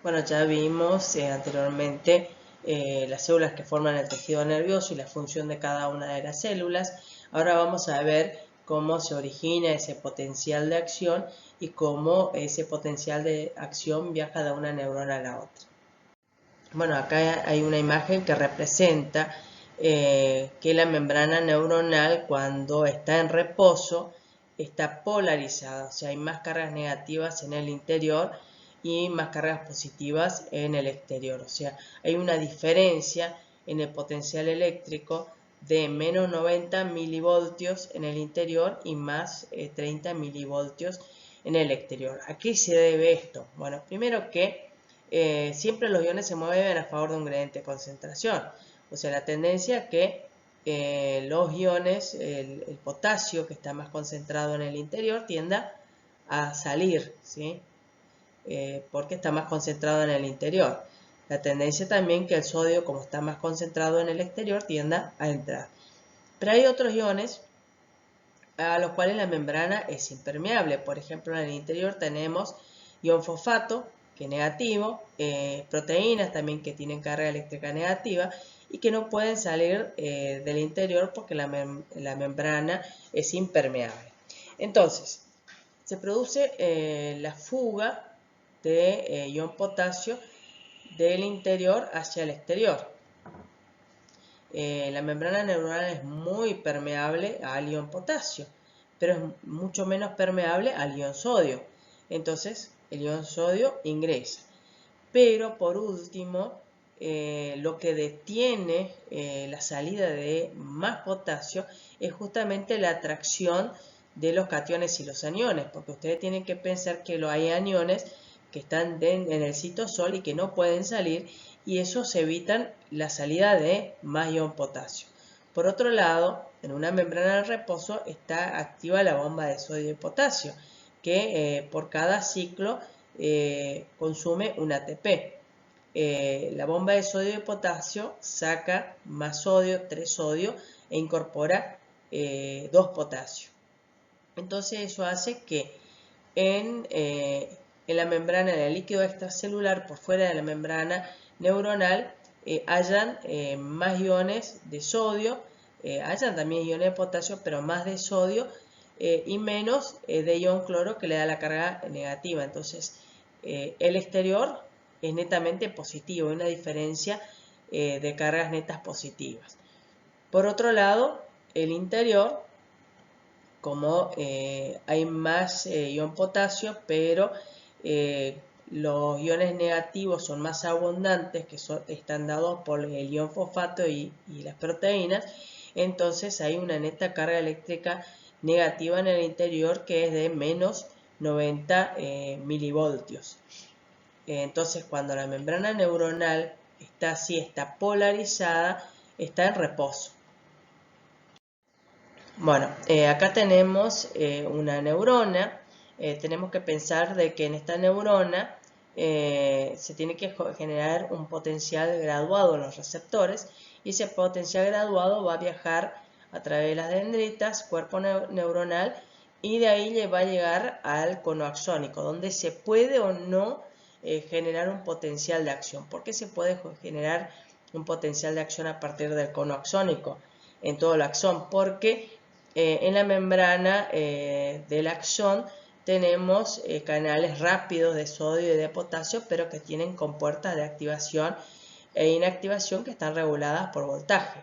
Bueno, ya vimos anteriormente las células que forman el tejido nervioso y la función de cada una de las células. Ahora vamos a ver cómo se origina ese potencial de acción y cómo ese potencial de acción viaja de una neurona a la otra. Bueno, acá hay una imagen que representa que la membrana neuronal, cuando está en reposo, está polarizada, o sea, hay más cargas negativas en el interior y más cargas positivas en el exterior. O sea, hay una diferencia en el potencial eléctrico de menos 90 milivoltios en el interior y más 30 milivoltios en el exterior. ¿A qué se debe esto? Bueno, primero que siempre los iones se mueven a favor de un gradiente de concentración. O sea, la tendencia es que los iones, el potasio que está más concentrado en el interior, tienda a salir, ¿sí? Porque está más concentrado en el interior. La tendencia también que el sodio, como está más concentrado en el exterior, tienda a entrar. Pero hay otros iones a los cuales la membrana es impermeable. Por ejemplo, en el interior tenemos ion fosfato, que es negativo, proteínas también que tienen carga eléctrica negativa y que no pueden salir del interior porque la membrana es impermeable. Entonces, se produce la fuga de ion potasio del interior hacia el exterior. La membrana neuronal es muy permeable al ion potasio, pero es mucho menos permeable al ion sodio. Entonces, el ion sodio ingresa. Pero por último, lo que detiene la salida de más potasio es justamente la atracción de los cationes y los aniones, porque ustedes tienen que pensar que hay aniones que están en el citosol y que no pueden salir, y esos evitan la salida de más ion potasio. Por otro lado, en una membrana de reposo está activa la bomba de sodio y potasio, que por cada ciclo consume un ATP. La bomba de sodio y potasio saca más sodio, 3 sodio, e incorpora 2 potasio. Entonces eso hace que en la membrana del líquido extracelular, por fuera de la membrana neuronal, hayan más iones de sodio, hayan también iones de potasio, pero más de sodio y menos de ion cloro, que le da la carga negativa. Entonces el exterior es netamente positivo, hay una diferencia de cargas netas positivas. Por otro lado, el interior, como hay más ion potasio, pero los iones negativos son más abundantes, que están dados por el ion fosfato y las proteínas, entonces hay una neta carga eléctrica negativa en el interior que es de menos 90 milivoltios. Entonces, cuando la membrana neuronal está así, está polarizada, está en reposo. Bueno, acá tenemos una neurona. Tenemos que pensar de que en esta neurona se tiene que generar un potencial graduado en los receptores, y ese potencial graduado va a viajar a través de las dendritas, cuerpo neuronal, y de ahí le va a llegar al cono axónico, donde se puede o no generar un potencial de acción. ¿Por qué se puede generar un potencial de acción a partir del cono axónico en todo el axón? Porque en la membrana del axón tenemos canales rápidos de sodio y de potasio, pero que tienen compuertas de activación e inactivación que están reguladas por voltaje.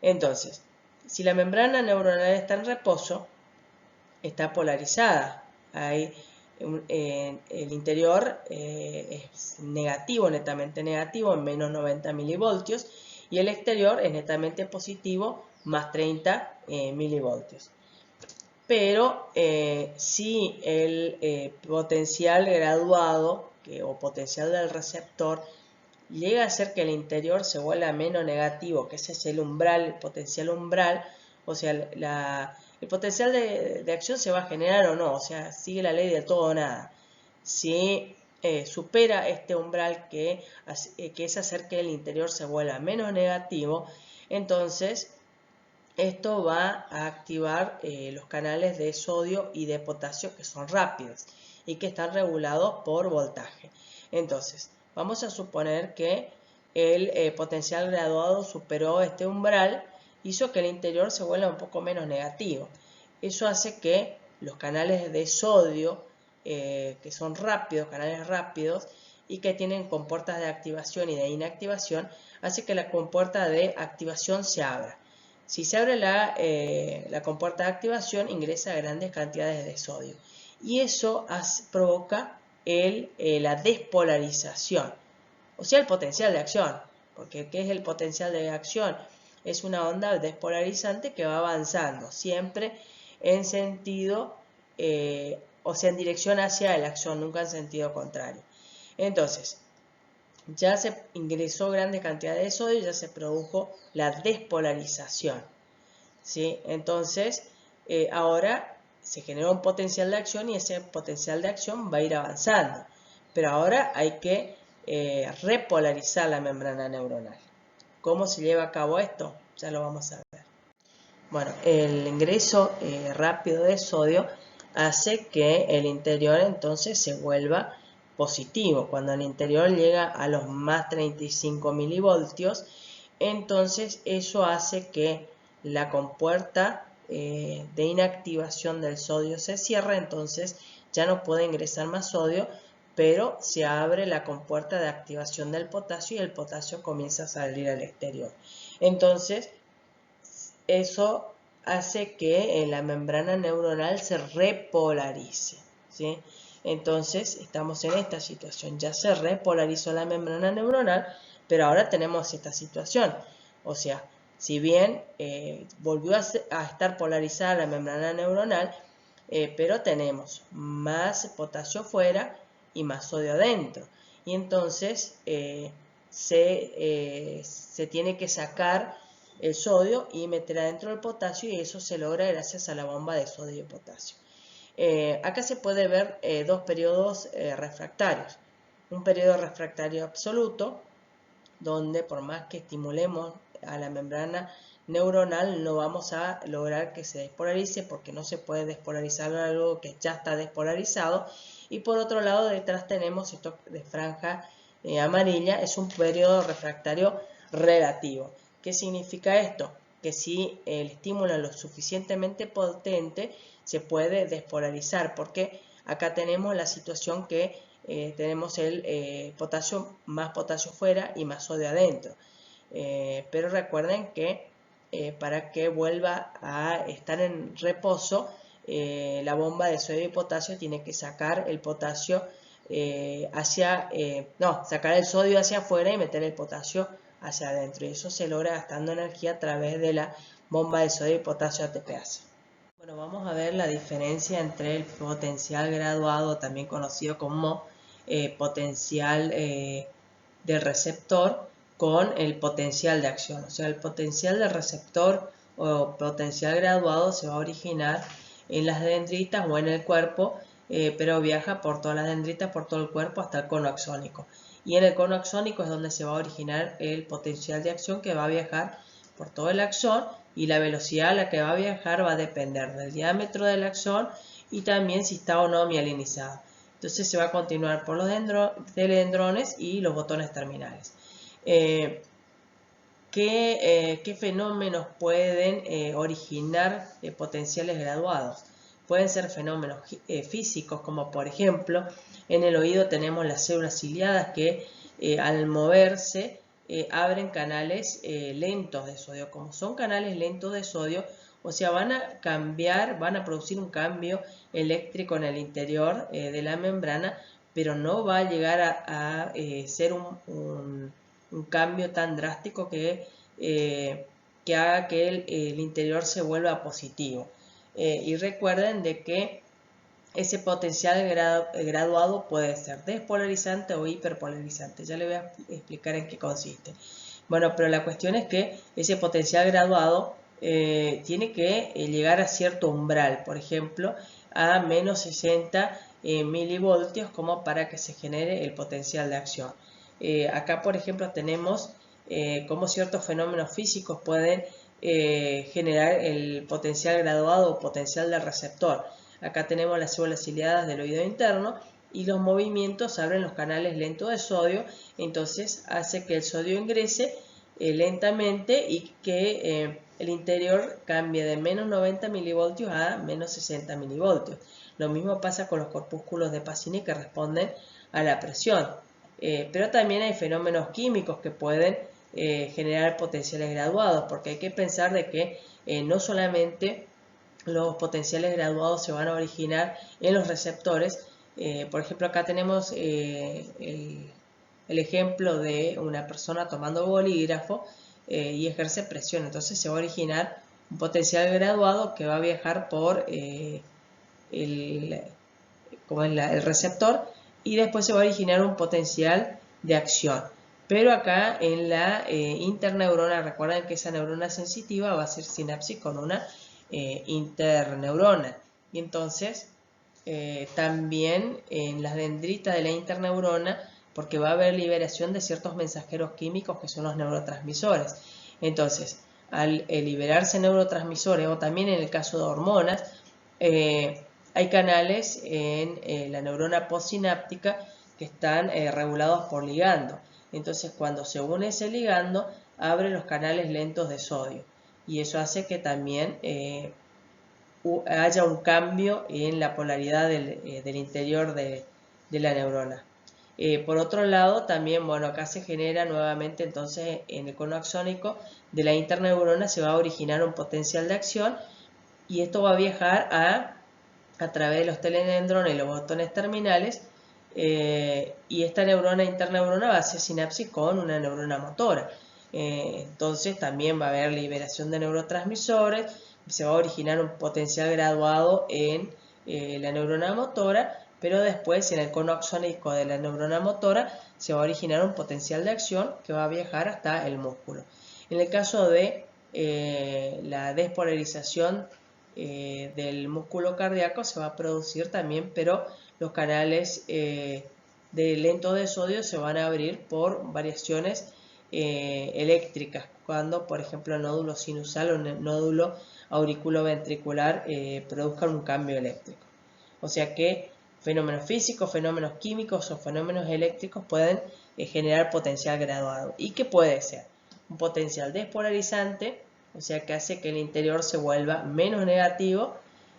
Entonces, si la membrana neuronal está en reposo, está polarizada. Hay el interior es negativo, netamente negativo, en menos 90 milivoltios, y el exterior es netamente positivo, más 30 milivoltios. Pero si el potencial graduado o potencial del receptor llega a hacer que el interior se vuelva menos negativo, que ese es el umbral, el potencial umbral, o sea, el potencial de acción se va a generar o no, o sea, sigue la ley de todo o nada. Si supera este umbral que es hacer que el interior se vuelva menos negativo, entonces esto va a activar los canales de sodio y de potasio, que son rápidos y que están regulados por voltaje. Entonces, vamos a suponer que el potencial graduado superó este umbral, hizo que el interior se vuelva un poco menos negativo. Eso hace que los canales de sodio, que son rápidos, canales rápidos, y que tienen compuertas de activación y de inactivación, hace que la compuerta de activación se abra. Si se abre la compuerta de activación, ingresa grandes cantidades de sodio. Y eso provoca la despolarización, o sea, el potencial de acción. Porque ¿qué es el potencial de acción? Es una onda despolarizante que va avanzando, siempre en sentido, o sea, en dirección hacia la acción, nunca en sentido contrario. Entonces, ya se ingresó grandes cantidades de sodio, ya se produjo la despolarización, ¿sí? Entonces, ahora se genera un potencial de acción y ese potencial de acción va a ir avanzando. Pero ahora hay que repolarizar la membrana neuronal. ¿Cómo se lleva a cabo esto? Ya lo vamos a ver. Bueno, el ingreso rápido de sodio hace que el interior entonces se vuelva positivo. Cuando el interior llega a los más 35 milivoltios, entonces eso hace que la compuerta de inactivación del sodio se cierre, entonces ya no puede ingresar más sodio, pero se abre la compuerta de activación del potasio y el potasio comienza a salir al exterior. Entonces, eso hace que la membrana neuronal se repolarice, ¿sí? Entonces, estamos en esta situación. Ya se repolarizó la membrana neuronal, pero ahora tenemos esta situación. O sea, si bien volvió a estar polarizada la membrana neuronal, pero tenemos más potasio fuera y más sodio adentro. Y entonces se tiene que sacar el sodio y meter adentro el potasio, y eso se logra gracias a la bomba de sodio y potasio. Acá se puede ver dos periodos refractarios. Un periodo refractario absoluto, donde por más que estimulemos a la membrana neuronal no vamos a lograr que se despolarice, porque no se puede despolarizar algo que ya está despolarizado. Y por otro lado, detrás tenemos esto de franja amarilla, es un periodo refractario relativo. ¿Qué significa esto? Que si el estímulo es lo suficientemente potente, se puede despolarizar, porque acá tenemos la situación que tenemos el potasio, más potasio fuera y más sodio adentro. Pero recuerden que para que vuelva a estar en reposo, la bomba de sodio y potasio tiene que sacar el potasio sacar el sodio hacia afuera y meter el potasio hacia adentro. Y eso se logra gastando energía a través de la bomba de sodio y potasio ATPase. Bueno, vamos a ver la diferencia entre el potencial graduado, también conocido como potencial del receptor, con el potencial de acción. O sea, el potencial del receptor o potencial graduado se va a originar en las dendritas o en el cuerpo, pero viaja por todas las dendritas, por todo el cuerpo hasta el cono axónico. Y en el cono axónico es donde se va a originar el potencial de acción, que va a viajar por todo el axón, y la velocidad a la que va a viajar va a depender del diámetro del axón y también si está o no mielinizado. Entonces se va a continuar por los dendrones y los botones terminales. ¿Qué fenómenos pueden originar potenciales graduados? Pueden ser fenómenos físicos, como por ejemplo en el oído tenemos las células ciliadas que al moverse abren canales lentos de sodio. Como son canales lentos de sodio, o sea, van a cambiar, van a producir un cambio eléctrico en el interior de la membrana, pero no va a llegar a ser un cambio tan drástico que haga que el interior se vuelva positivo. Y recuerden de que ese potencial graduado puede ser despolarizante o hiperpolarizante. Ya les voy a explicar en qué consiste. Bueno, pero la cuestión es que ese potencial graduado tiene que llegar a cierto umbral, por ejemplo, a menos 60 milivoltios, como para que se genere el potencial de acción. Acá, por ejemplo, tenemos cómo ciertos fenómenos físicos pueden generar el potencial graduado o potencial del receptor. Acá tenemos las células ciliadas del oído interno, y los movimientos abren los canales lentos de sodio, entonces hace que el sodio ingrese lentamente y que el interior cambie de menos 90 milivoltios a menos 60 milivoltios. Lo mismo pasa con los corpúsculos de Pacini que responden a la presión. Pero también hay fenómenos químicos que pueden generar potenciales graduados, porque hay que pensar de que no solamente los potenciales graduados se van a originar en los receptores. Por ejemplo, acá tenemos el ejemplo de una persona tomando bolígrafo y ejerce presión. Entonces se va a originar un potencial graduado que va a viajar por el receptor y después se va a originar un potencial de acción. Pero acá en la interneurona, recuerden que esa neurona sensitiva va a hacer sinapsis con una interneurona. Y entonces también en las dendritas de la interneurona, porque va a haber liberación de ciertos mensajeros químicos que son los neurotransmisores. Entonces, al liberarse neurotransmisores, o también en el caso de hormonas, hay canales en la neurona postsináptica que están regulados por ligando. Entonces, cuando se une ese ligando, abre los canales lentos de sodio. Y eso hace que también haya un cambio en la polaridad del interior de la neurona. Por otro lado, también, bueno, acá se genera nuevamente, entonces, en el cono axónico de la interneurona se va a originar un potencial de acción y esto va a viajar a través de los telenendrones y los botones terminales y esta neurona interneurona va a hacer sinapsis con una neurona motora. Entonces también va a haber liberación de neurotransmisores, se va a originar un potencial graduado en la neurona motora, pero después en el cono axónico de la neurona motora se va a originar un potencial de acción que va a viajar hasta el músculo. En el caso de la despolarización del músculo cardíaco se va a producir también, pero los canales de lento de sodio se van a abrir por variaciones eléctricas, cuando por ejemplo el nódulo sinusal o el nódulo auriculoventricular produzcan un cambio eléctrico. O sea que fenómenos físicos, fenómenos químicos o fenómenos eléctricos pueden generar potencial graduado. ¿Y qué puede ser? Un potencial despolarizante, o sea que hace que el interior se vuelva menos negativo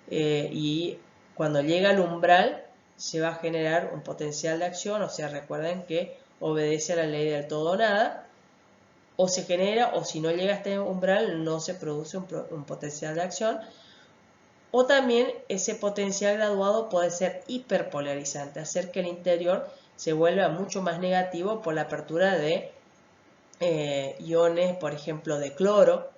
y cuando llega al umbral se va a generar un potencial de acción, o sea, recuerden que obedece a la ley del todo o nada, o se genera, o si no llega a este umbral no se produce un potencial de acción, o también ese potencial graduado puede ser hiperpolarizante, hacer que el interior se vuelva mucho más negativo por la apertura de iones, por ejemplo, de cloro,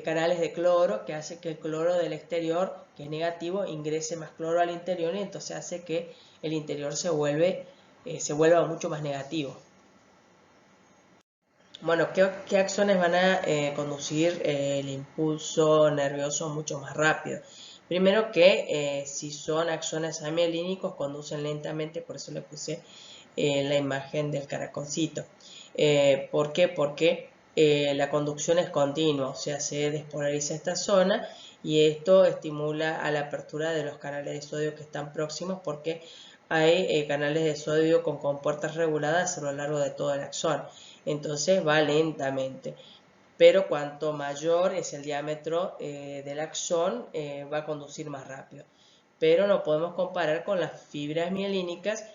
canales de cloro, que hace que el cloro del exterior, que es negativo, ingrese más cloro al interior y entonces hace que el interior se vuelva mucho más negativo. Bueno, ¿qué acciones van a conducir el impulso nervioso mucho más rápido? Primero que si son axones amielínicos conducen lentamente, por eso le puse la imagen del caracolcito. ¿Por qué? Porque la conducción es continua, o sea, se despolariza esta zona y esto estimula a la apertura de los canales de sodio que están próximos porque hay canales de sodio con compuertas reguladas a lo largo de todo el axón. Entonces va lentamente. Pero cuanto mayor es el diámetro del axón, va a conducir más rápido. Pero no podemos comparar con las fibras mielínicas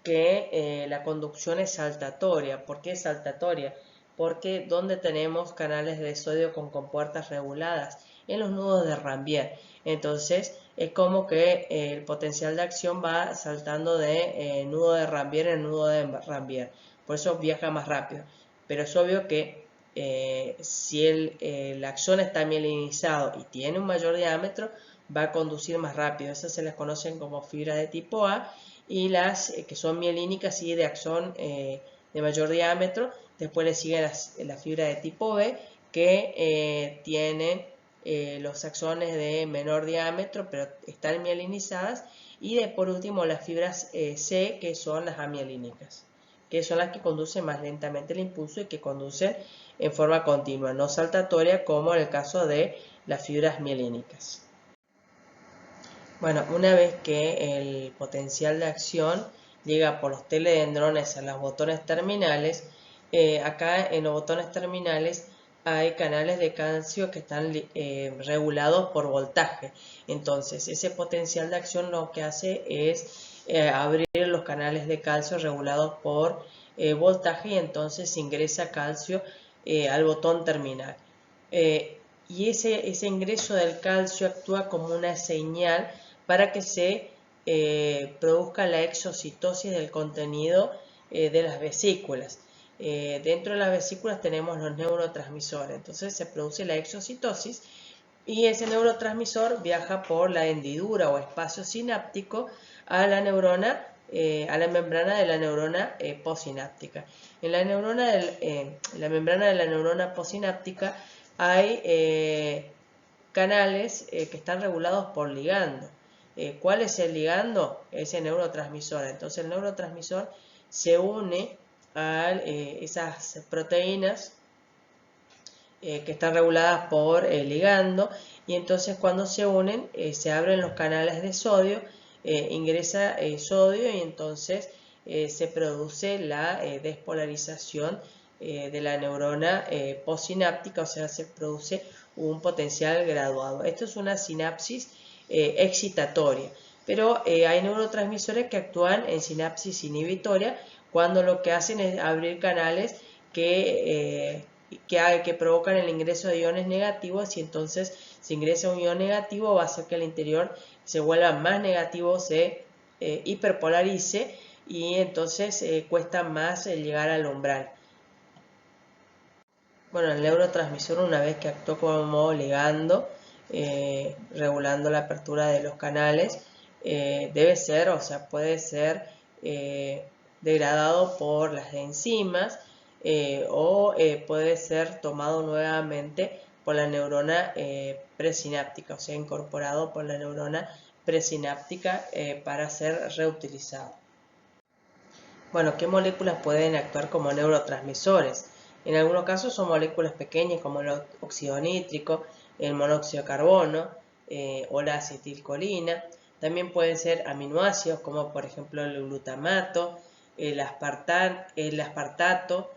que la conducción es saltatoria. ¿Por qué es saltatoria? Porque donde tenemos canales de sodio con compuertas reguladas, en los nudos de Rambier. Entonces es como que el potencial de acción va saltando de nudo de Rambier en nudo de Rambier. Por eso viaja más rápido. Pero es obvio que si el axón está mielinizado y tiene un mayor diámetro, va a conducir más rápido. Esas se les conocen como fibras de tipo A y las que son mielínicas y de axón de mayor diámetro. Después le sigue la fibra de tipo B que tienen los axones de menor diámetro pero están mielinizadas. Y por último las fibras C que son las amielínicas, que son las que conducen más lentamente el impulso y que conducen en forma continua, no saltatoria como en el caso de las fibras mielínicas. Bueno, una vez que el potencial de acción llega por los teledendrones a los botones terminales. Acá en los botones terminales hay canales de calcio que están regulados por voltaje. Entonces, ese potencial de acción lo que hace es abrir los canales de calcio regulados por voltaje, y entonces ingresa calcio al botón terminal. Y ese ingreso del calcio actúa como una señal para que se produzca la exocitosis del contenido de las vesículas. Dentro de las vesículas tenemos los neurotransmisores, entonces se produce la exocitosis y ese neurotransmisor viaja por la hendidura o espacio sináptico a la neurona, a la membrana de la neurona postsináptica. En la membrana de la neurona postsináptica hay canales que están regulados por ligando. ¿Cuál es el ligando? Es el neurotransmisor. Entonces el neurotransmisor se une a esas proteínas que están reguladas por el ligando, y entonces cuando se unen se abren los canales de sodio, ingresa sodio, y entonces se produce la despolarización de la neurona postsináptica, o sea, se produce un potencial graduado. Esto es una sinapsis excitatoria, pero hay neurotransmisores que actúan en sinapsis inhibitoria cuando lo que hacen es abrir canales que provocan el ingreso de iones negativos, y entonces si ingresa un ion negativo va a hacer que el interior se vuelva más negativo, se hiperpolarice, y entonces cuesta más llegar al umbral. Bueno, el neurotransmisor, una vez que actuó como ligando, regulando la apertura de los canales, debe ser, o sea, puede ser degradado por las enzimas, o puede ser tomado nuevamente por la neurona presináptica, o sea, incorporado por la neurona presináptica para ser reutilizado. Bueno, ¿qué moléculas pueden actuar como neurotransmisores? En algunos casos son moléculas pequeñas como el óxido nítrico, el monóxido de carbono o la acetilcolina. También pueden ser aminoácidos como por ejemplo el glutamato, el aspartato,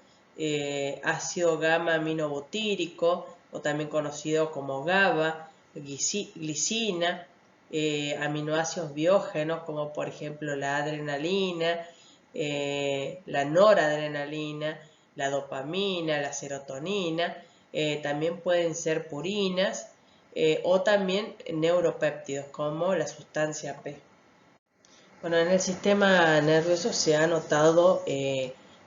ácido gamma aminobutírico, o también conocido como GABA, glicina, aminoácidos biógenos como por ejemplo la adrenalina, la noradrenalina, la dopamina, la serotonina. También pueden ser purinas o también neuropéptidos como la sustancia P. Bueno, en el sistema nervioso se ha notado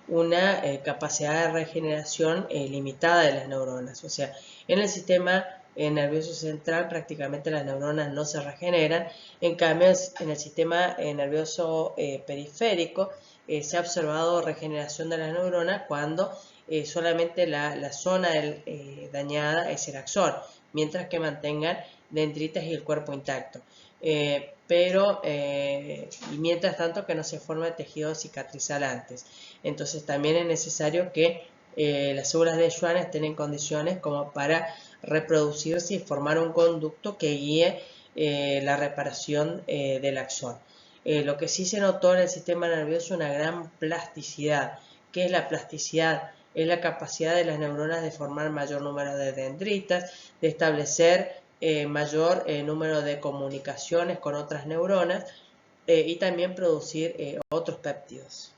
una capacidad de regeneración limitada de las neuronas. O sea, en el sistema nervioso central prácticamente las neuronas no se regeneran. En cambio, en el sistema nervioso periférico se ha observado regeneración de las neuronas cuando solamente la zona dañada es el axón, mientras que mantengan dendritas y el cuerpo intacto. Y mientras tanto que no se forme tejido cicatrizal antes. Entonces también es necesario que las células de Schwann estén en condiciones como para reproducirse y formar un conducto que guíe la reparación del axón. Lo que sí se notó en el sistema nervioso es una gran plasticidad. ¿Qué es la plasticidad? Es la capacidad de las neuronas de formar mayor número de dendritas, de establecer mayor número de comunicaciones con otras neuronas y también producir otros péptidos.